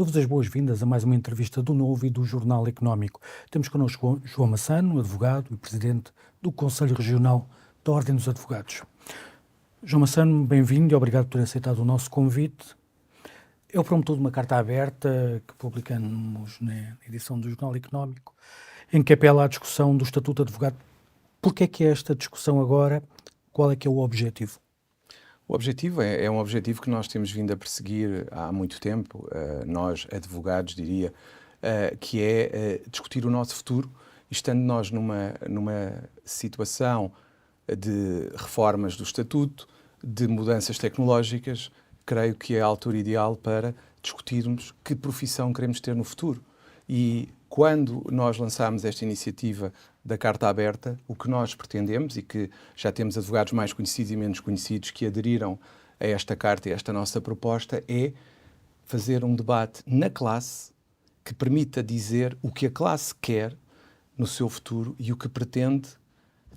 Dou-vos as boas-vindas a mais uma entrevista do Novo e do Jornal Económico. Temos connosco João Massano, advogado e presidente do Conselho Regional da Ordem dos Advogados. João Massano, bem-vindo e obrigado por ter aceitado o nosso convite. É o promotor de uma carta aberta que publicamos na edição do Jornal Económico, em que apela à discussão do Estatuto de Advogado. Porquê é que é esta discussão agora? Qual é que é o objetivo? O objetivo é um objetivo que nós temos vindo a perseguir há muito tempo, nós, advogados, diria, que é discutir o nosso futuro, estando nós numa situação de reformas do Estatuto, de mudanças tecnológicas, creio que é a altura ideal para discutirmos que profissão queremos ter no futuro. E quando nós lançámos esta iniciativa da Carta Aberta, o que nós pretendemos, e que já temos advogados mais conhecidos e menos conhecidos que aderiram a esta carta e a esta nossa proposta, é fazer um debate na classe que permita dizer o que a classe quer no seu futuro e o que pretende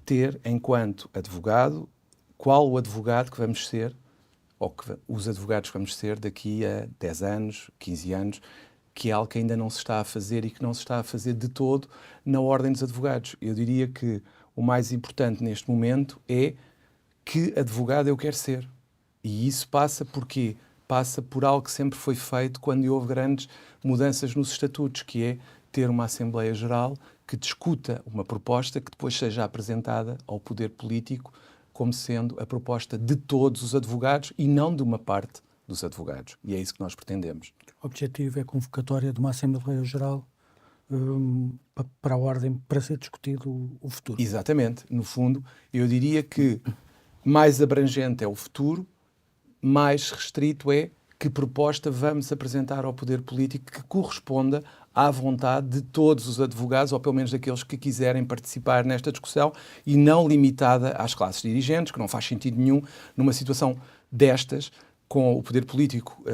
ter enquanto advogado, qual o advogado que vamos ser, ou que os advogados que vamos ser daqui a 10 anos, 15 anos, que é algo que ainda não se está a fazer e que não se está a fazer de todo na Ordem dos Advogados. Eu diria que o mais importante neste momento é que advogado eu quero ser. E isso passa por quê? Passa por algo que sempre foi feito quando houve grandes mudanças nos estatutos, que é ter uma Assembleia Geral que discuta uma proposta que depois seja apresentada ao poder político como sendo a proposta de todos os advogados e não de uma parte dos advogados. E é isso que nós pretendemos. O objetivo é a convocatória de uma Assembleia Geral para a Ordem, para ser discutido o futuro. Exatamente. No fundo, eu diria que mais abrangente é o futuro, mais restrito é que proposta vamos apresentar ao poder político que corresponda à vontade de todos os advogados, ou pelo menos daqueles que quiserem participar nesta discussão, e não limitada às classes dirigentes, que não faz sentido nenhum numa situação destas, com o poder político,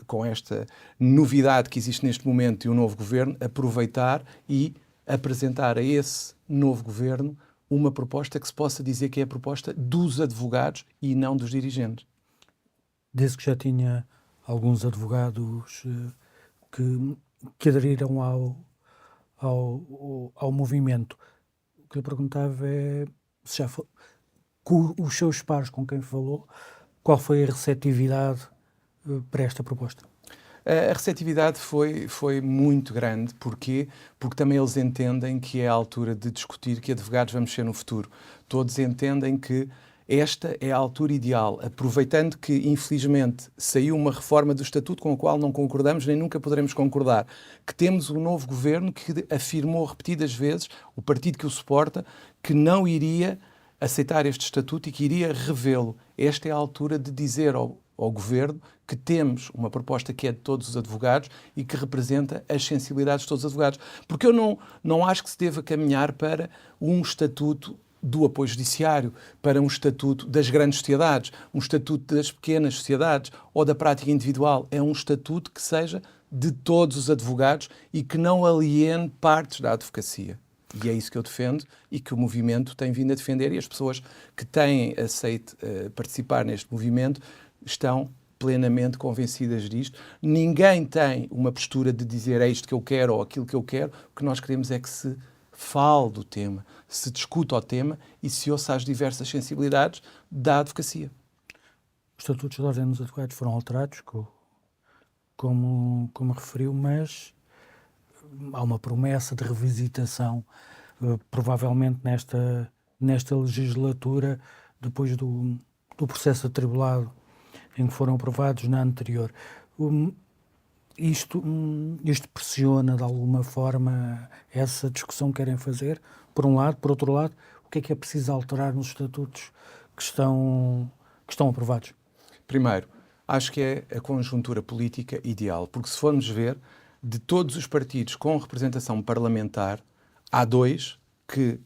com esta novidade que existe neste momento e o novo governo, aproveitar e apresentar a esse novo governo uma proposta que se possa dizer que é a proposta dos advogados e não dos dirigentes. Desde que já tinha alguns advogados que aderiram ao movimento, o que eu perguntava é se já com os seus pares com quem falou, qual foi a receptividade para esta proposta? A receptividade foi muito grande. Porquê? Porque também eles entendem que é a altura de discutir que advogados vamos ser no futuro. Todos entendem que esta é a altura ideal, aproveitando que, infelizmente, saiu uma reforma do Estatuto com a qual não concordamos nem nunca poderemos concordar, que temos um novo governo que afirmou repetidas vezes, o partido que o suporta, que não iria aceitar este Estatuto e que iria revê-lo. Esta é a altura de dizer ao Governo que temos uma proposta que é de todos os advogados e que representa as sensibilidades de todos os advogados. Porque eu não acho que se deva caminhar para um Estatuto do apoio judiciário, para um Estatuto das grandes sociedades, um Estatuto das pequenas sociedades ou da prática individual. É um Estatuto que seja de todos os advogados e que não aliene partes da advocacia. E é isso que eu defendo e que o movimento tem vindo a defender, e as pessoas que têm aceito participar neste movimento estão plenamente convencidas disto. Ninguém tem uma postura de dizer é isto que eu quero ou aquilo que eu quero. O que nós queremos é que se fale do tema, se discuta o tema e se ouça as diversas sensibilidades da advocacia. Os estatutos da Ordem dos Advogados foram alterados, como referiu, mas há uma promessa de revisitação, provavelmente nesta legislatura, depois do processo atribulado em que foram aprovados na anterior. Isto pressiona de alguma forma essa discussão que querem fazer, por um lado. Por outro lado, o que é preciso alterar nos estatutos que estão aprovados? Primeiro, acho que é a conjuntura política ideal, porque se formos ver, de todos os partidos com representação parlamentar, há dois que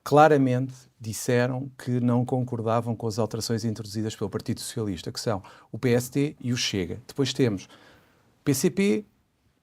claramente disseram que não concordavam com as alterações introduzidas pelo Partido Socialista, que são o PST e o Chega. Depois temos PCP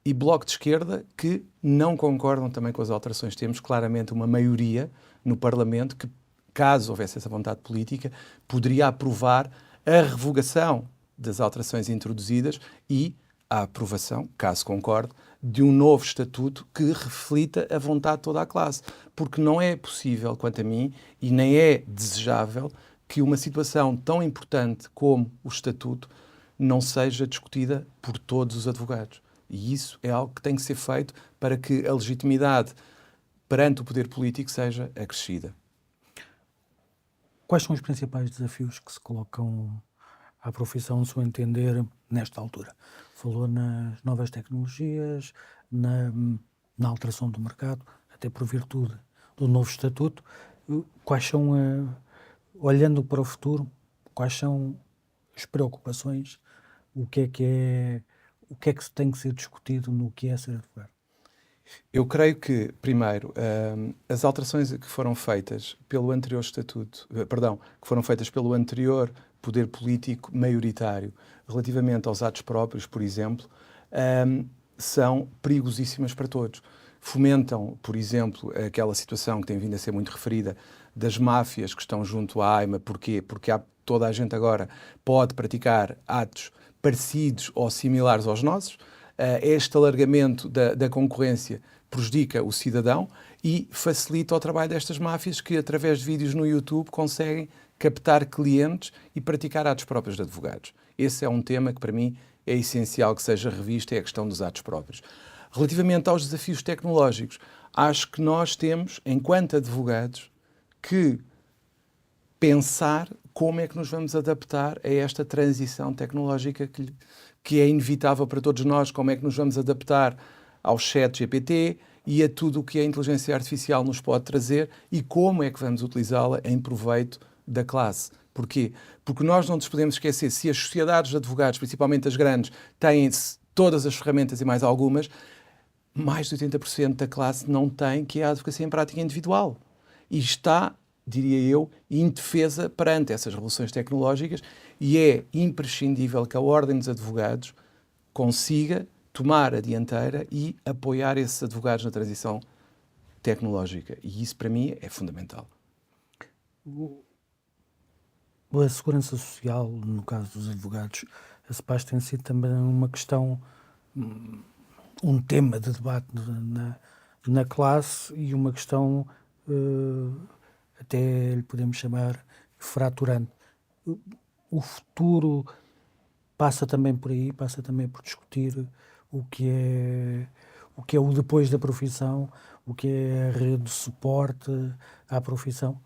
e Bloco de Esquerda, que não concordam também com as alterações. Temos claramente uma maioria no Parlamento que, caso houvesse essa vontade política, poderia aprovar a revogação das alterações introduzidas e à aprovação, caso concorde, de um novo estatuto que reflita a vontade de toda a classe. Porque não é possível, quanto a mim, e nem é desejável que uma situação tão importante como o estatuto não seja discutida por todos os advogados. E isso é algo que tem que ser feito para que a legitimidade perante o poder político seja acrescida. Quais são os principais desafios que se colocam à profissão, no seu entender, nesta altura? Falou nas novas tecnologias, na alteração do mercado, até por virtude do novo estatuto. Quais são, olhando para o futuro, quais são as preocupações? O que é que tem que ser discutido no que é ser advogado? Eu creio que, primeiro, as alterações que foram feitas pelo anterior estatuto, que foram feitas pelo anterior poder político maioritário, relativamente aos atos próprios, por exemplo, são perigosíssimas para todos. Fomentam, por exemplo, aquela situação que tem vindo a ser muito referida das máfias que estão junto à AIMA. Porquê? Porque toda a gente agora pode praticar atos parecidos ou similares aos nossos. Este alargamento da concorrência prejudica o cidadão e facilita o trabalho destas máfias que, através de vídeos no YouTube, conseguem captar clientes e praticar atos próprios de advogados. Esse é um tema que, para mim, é essencial que seja revisto, é a questão dos atos próprios. Relativamente aos desafios tecnológicos, acho que nós temos, enquanto advogados, que pensar como é que nos vamos adaptar a esta transição tecnológica que é inevitável para todos nós, como é que nos vamos adaptar ao chat GPT e a tudo o que a inteligência artificial nos pode trazer e como é que vamos utilizá-la em proveito da classe. Porquê? Porque nós não nos podemos esquecer, se as sociedades de advogados, principalmente as grandes, têm todas as ferramentas e mais algumas, mais de 80% da classe não tem, que é a advocacia em prática individual. E está, diria eu, indefesa perante essas revoluções tecnológicas e é imprescindível que a Ordem dos Advogados consiga tomar a dianteira e apoiar esses advogados na transição tecnológica. E isso, para mim, é fundamental. A segurança social, no caso dos advogados, a CEPAS tem sido também uma questão, um tema de debate na classe e uma questão, até lhe podemos chamar, fraturante. O futuro passa também por aí, passa também por discutir o que é o depois da profissão, o que é a rede de suporte à profissão.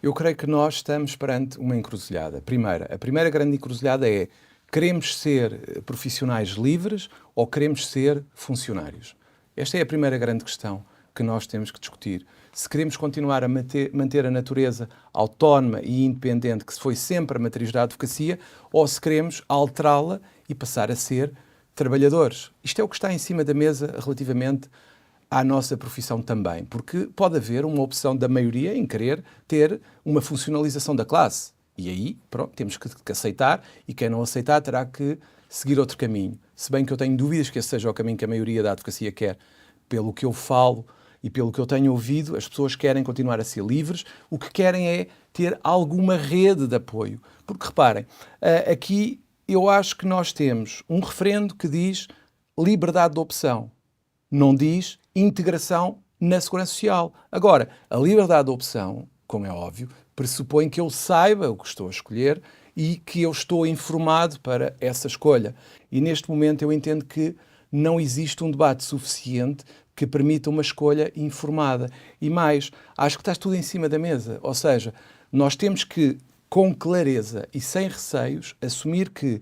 Eu creio que nós estamos perante uma encruzilhada. A primeira grande encruzilhada é: queremos ser profissionais livres ou queremos ser funcionários? Esta é a primeira grande questão que nós temos que discutir. Se queremos continuar a manter a natureza autónoma e independente que foi sempre a matriz da advocacia, ou se queremos alterá-la e passar a ser trabalhadores. Isto é o que está em cima da mesa relativamente à nossa profissão também, porque pode haver uma opção da maioria em querer ter uma funcionalização da classe. E aí, pronto, temos que aceitar, e quem não aceitar terá que seguir outro caminho. Se bem que eu tenho dúvidas que esse seja o caminho que a maioria da advocacia quer. Pelo que eu falo e pelo que eu tenho ouvido, as pessoas querem continuar a ser livres, o que querem é ter alguma rede de apoio. Porque, reparem, aqui eu acho que nós temos um referendo que diz liberdade de opção, não diz integração na segurança social. Agora, a liberdade de opção, como é óbvio, pressupõe que eu saiba o que estou a escolher e que eu estou informado para essa escolha. E neste momento eu entendo que não existe um debate suficiente que permita uma escolha informada. E mais, acho que está tudo em cima da mesa. Ou seja, nós temos que, com clareza e sem receios, assumir que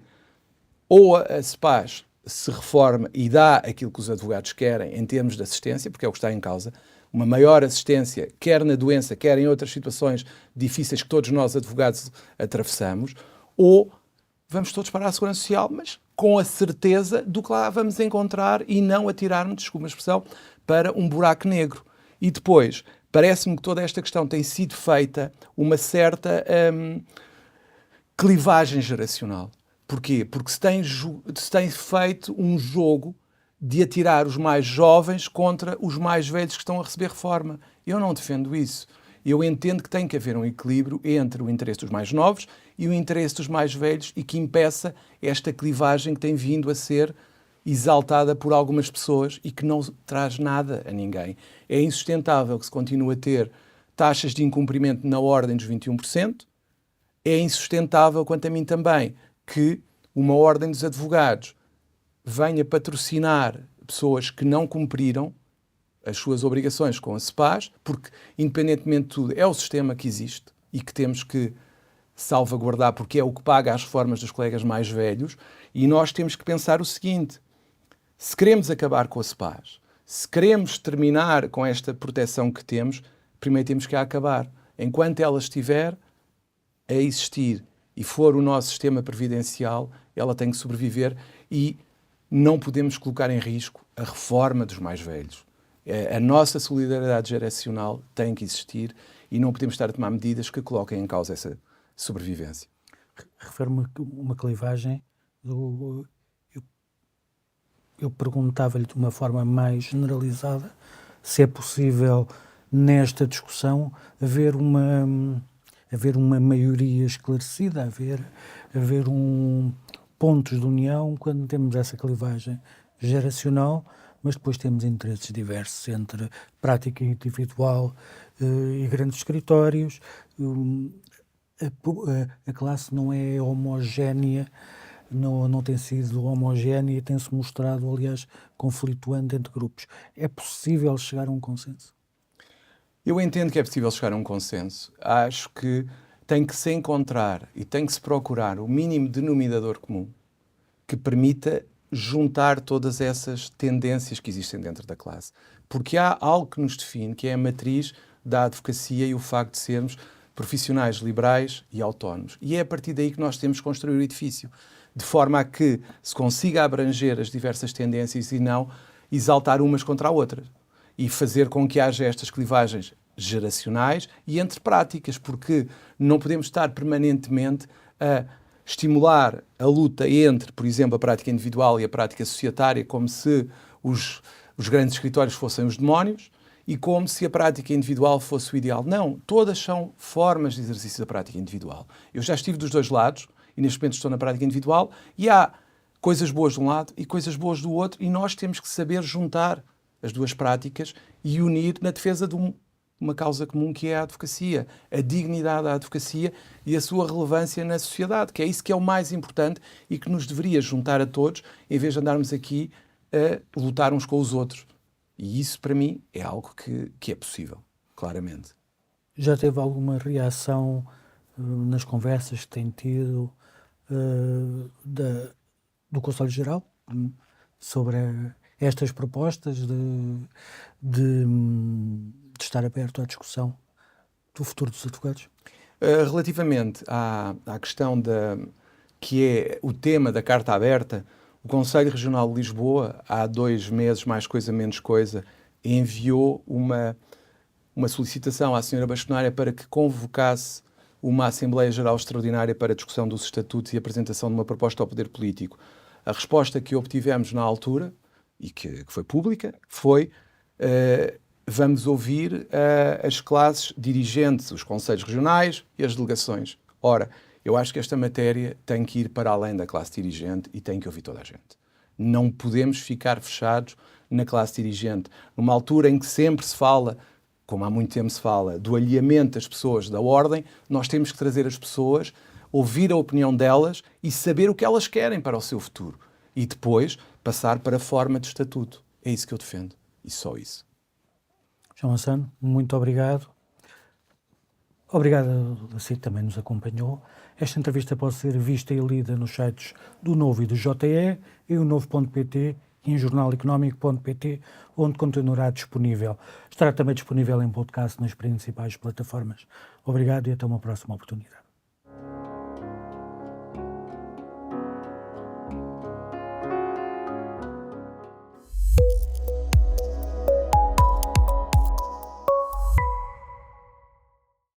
ou a CEPAS se reforma e dá aquilo que os advogados querem em termos de assistência, porque é o que está em causa, uma maior assistência, quer na doença, quer em outras situações difíceis que todos nós advogados atravessamos, ou vamos todos para a segurança social, mas com a certeza do que lá vamos encontrar e não atirarmos, desculpa a expressão, para um buraco negro. E depois, parece-me que toda esta questão tem sido feita uma certa clivagem geracional. Porquê? Porque se tem feito um jogo de atirar os mais jovens contra os mais velhos que estão a receber reforma. Eu não defendo isso. Eu entendo que tem que haver um equilíbrio entre o interesse dos mais novos e o interesse dos mais velhos e que impeça esta clivagem que tem vindo a ser exaltada por algumas pessoas e que não traz nada a ninguém. É insustentável que se continue a ter taxas de incumprimento na ordem dos 21%. É insustentável, quanto a mim também, que uma ordem dos advogados venha patrocinar pessoas que não cumpriram as suas obrigações com a CEPAS, porque, independentemente de tudo, é o sistema que existe e que temos que salvaguardar, porque é o que paga as reformas dos colegas mais velhos, e nós temos que pensar o seguinte: se queremos acabar com a CEPAS, se queremos terminar com esta proteção que temos, primeiro temos que a acabar. Enquanto ela estiver a existir e for o nosso sistema previdencial, ela tem que sobreviver e não podemos colocar em risco a reforma dos mais velhos. A nossa solidariedade geracional tem que existir e não podemos estar a tomar medidas que coloquem em causa essa sobrevivência. Refere-me uma clivagem. Eu perguntava-lhe de uma forma mais generalizada se é possível, nesta discussão, haver uma maioria esclarecida, haver pontos de união quando temos essa clivagem geracional, mas depois temos interesses diversos entre prática individual e grandes escritórios. A classe não é homogénea, não tem sido homogénea e tem-se mostrado, aliás, conflituante entre grupos. É possível chegar a um consenso? Eu entendo que é possível chegar a um consenso. Acho que tem que se encontrar e tem que se procurar o mínimo denominador comum que permita juntar todas essas tendências que existem dentro da classe. Porque há algo que nos define, que é a matriz da advocacia e o facto de sermos profissionais liberais e autónomos. E é a partir daí que nós temos que construir o edifício, de forma a que se consiga abranger as diversas tendências e não exaltar umas contra a outra. E fazer com que haja estas clivagens geracionais e entre práticas, porque não podemos estar permanentemente a estimular a luta entre, por exemplo, a prática individual e a prática societária, como se os grandes escritórios fossem os demónios e como se a prática individual fosse o ideal. Não, todas são formas de exercício da prática individual. Eu já estive dos dois lados e neste momento estou na prática individual e há coisas boas de um lado e coisas boas do outro e nós temos que saber juntar as duas práticas e unir na defesa de uma causa comum que é a advocacia, a dignidade da advocacia e a sua relevância na sociedade, que é isso que é o mais importante e que nos deveria juntar a todos, em vez de andarmos aqui a lutar uns com os outros. E isso, para mim, é algo que é possível, claramente. Já teve alguma reação nas conversas que tem tido do Conselho Geral sobre estas propostas de estar aberto à discussão do futuro dos advogados? Relativamente à questão que é o tema da Carta Aberta, o Conselho Regional de Lisboa, há 2 meses, mais coisa, menos coisa, enviou uma solicitação à Sra. Bastonária para que convocasse uma Assembleia Geral Extraordinária para a discussão dos estatutos e apresentação de uma proposta ao poder político. A resposta que obtivemos na altura, e que foi pública, foi vamos ouvir as classes dirigentes, os conselhos regionais e as delegações. Ora, eu acho que esta matéria tem que ir para além da classe dirigente e tem que ouvir toda a gente. Não podemos ficar fechados na classe dirigente. Numa altura em que sempre se fala, como há muito tempo se fala, do alinhamento das pessoas da ordem, nós temos que trazer as pessoas, ouvir a opinião delas e saber o que elas querem para o seu futuro. E depois passar para a forma de estatuto. É isso que eu defendo. E só isso. João Massano, muito obrigado. Obrigado a si que também nos acompanhou. Esta entrevista pode ser vista e lida nos sites do Novo e do JE, em o Novo.pt e em jornaleconómico.pt, onde continuará disponível. Estará também disponível em podcast nas principais plataformas. Obrigado e até uma próxima oportunidade.